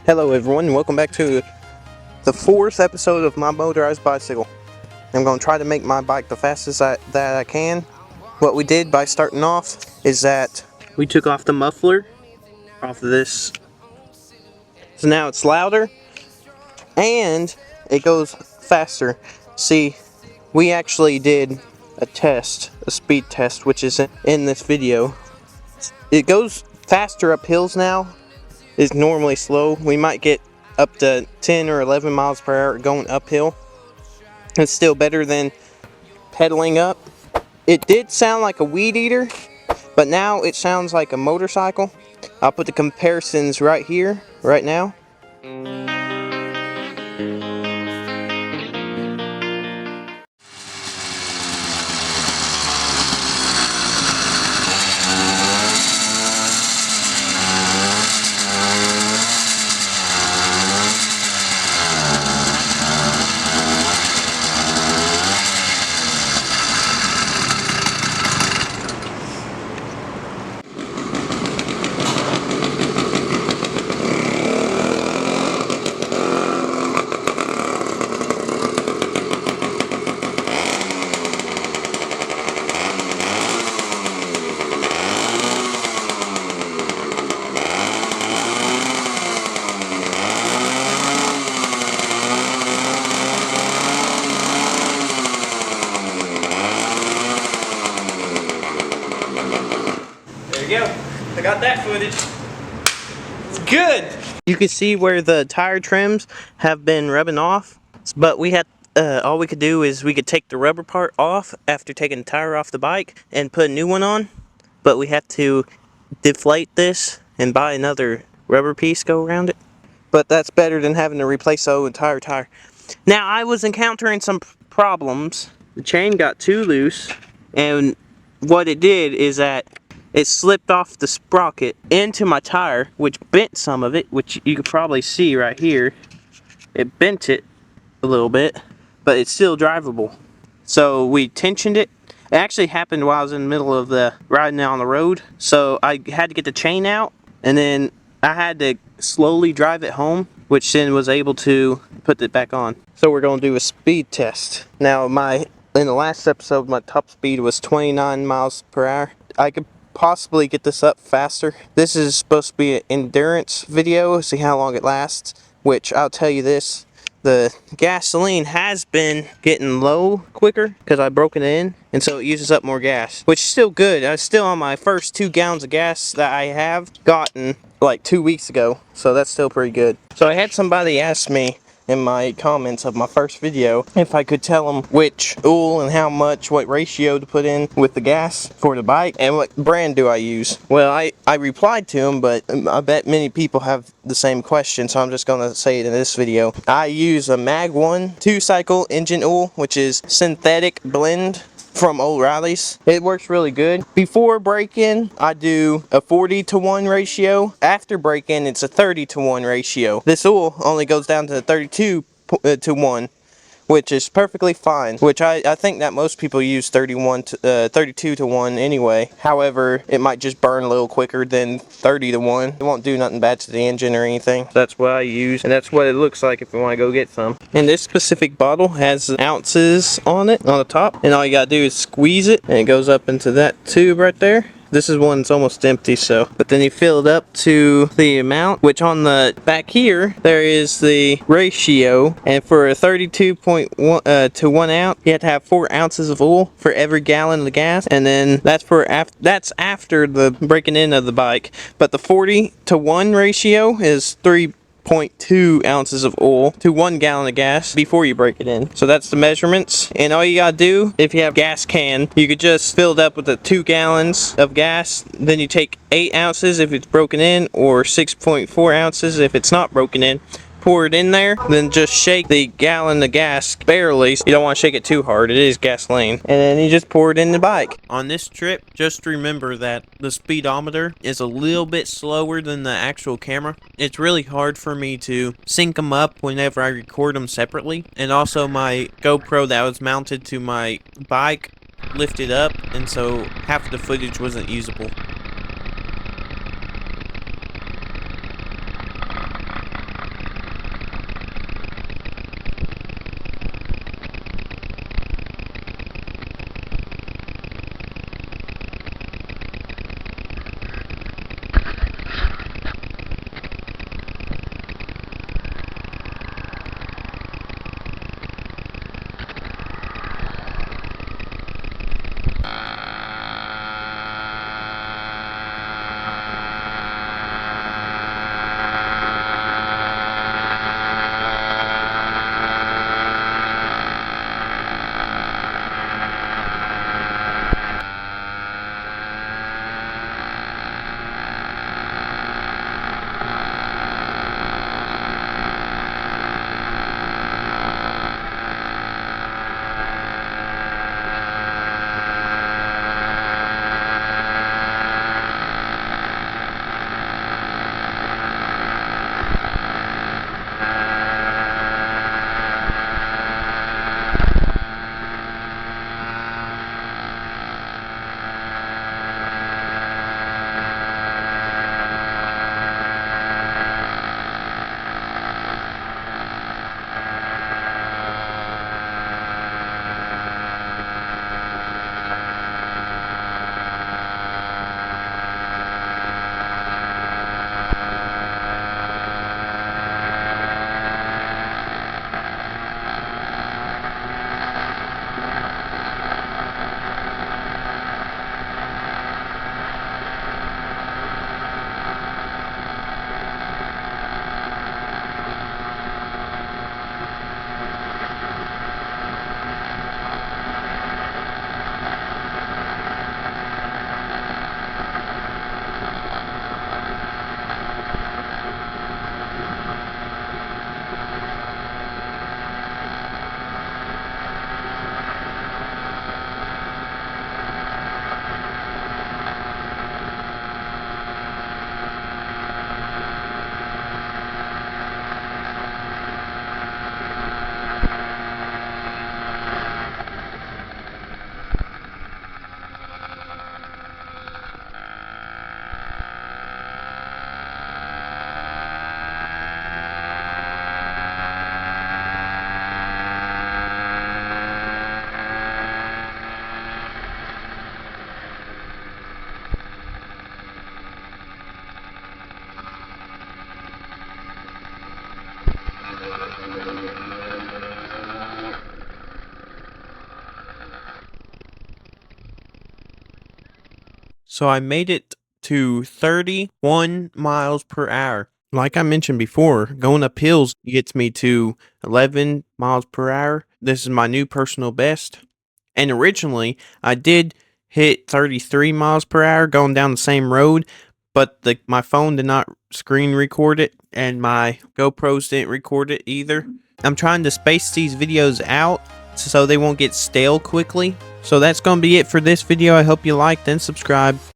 Hello everyone, and welcome back to the fourth episode of my motorized bicycle. I'm going to try to make my bike the fastest that I can. What we did by starting off is that we took off the muffler off of this. So now it's louder and it goes faster. See, we actually did a speed test, which is in this video. It goes faster up hills now. It's normally slow. We might get up to 10 or 11 miles per hour going uphill. It's still better than pedaling up. It did sound like a weed eater, but now it sounds like a motorcycle. I'll put the comparisons right here, right now. There you go. I got that footage. It's good. You can see where the tire trims have been rubbing off, but we had all we could do is we could take the rubber part off after taking the tire off the bike and put a new one on. But we have to deflate this and buy another rubber piece go around it. But that's better than having to replace the entire tire. Now I was encountering some problems. The chain got too loose, and what it did is that it slipped off the sprocket into my tire, which bent some of it, which you could probably see right here. It bent it a little bit, but it's still drivable. So we tensioned it. It actually happened while I was in the middle of the riding down the road. So I had to get the chain out, and then I had to slowly drive it home, which then was able to put it back on. So we're going to do a speed test. Now in the last episode, my top speed was 29 miles per hour. I could possibly get this up faster. This is supposed to be an endurance video, see how long it lasts, which I'll tell you this, the gasoline has been getting low quicker because I broke it in, and so it uses up more gas, which is still good. I'm still on my first 2 gallons of gas that I have gotten like 2 weeks ago, so that's still pretty good. So I had somebody ask me in my comments of my first video if I could tell them which oil and how much, what ratio to put in with the gas for the bike, and what brand do I use. Well, I replied to them, but I bet many people have the same question, so I'm just going to say it in this video. I use a Mag 1 2-cycle engine oil, which is synthetic blend from O'Reilly's. It works really good. Before break-in, I do a 40-to-1 ratio. After break-in, it's a 30-to-1 ratio. This oil only goes down to 32-to-1, which is perfectly fine, which I think that most people use 32-to-1 anyway. However, it might just burn a little quicker than 30-to-1. It won't do nothing bad to the engine or anything. That's what I use, and that's what it looks like if you want to go get some. And this specific bottle has ounces on it, on the top, and all you gotta do is squeeze it, and it goes up into that tube right there. This is one that's almost empty, but then you fill it up to the amount, which on the back here, there is the ratio, and for a 32.1 to 1 ounce, you have to have 4 ounces of oil for every gallon of gas, and then that's after the breaking in of the bike. But the 40-to-1 ratio is 3.2 ounces of oil to 1 gallon of gas before you break it in. So that's the measurements, and all you gotta do, if you have a gas can, you could just fill it up with the 2 gallons of gas. Then you take 8 ounces if it's broken in, or 6.4 ounces if it's not broken in. Pour it in there, then just shake the gallon of gas barely. You don't want to shake it too hard, it is gasoline. And then you just pour it in the bike. On this trip, just remember that the speedometer is a little bit slower than the actual camera. It's really hard for me to sync them up whenever I record them separately. And also my GoPro that was mounted to my bike lifted up, and so half of the footage wasn't usable. So I made it to 31 miles per hour. Like I mentioned before, going up hills gets me to 11 miles per hour. This is my new personal best. And originally, I did hit 33 miles per hour going down the same road, but my phone did not screen record it, and my GoPros didn't record it either. I'm trying to space these videos out so they won't get stale quickly. So that's going to be it for this video. I hope you liked and subscribed.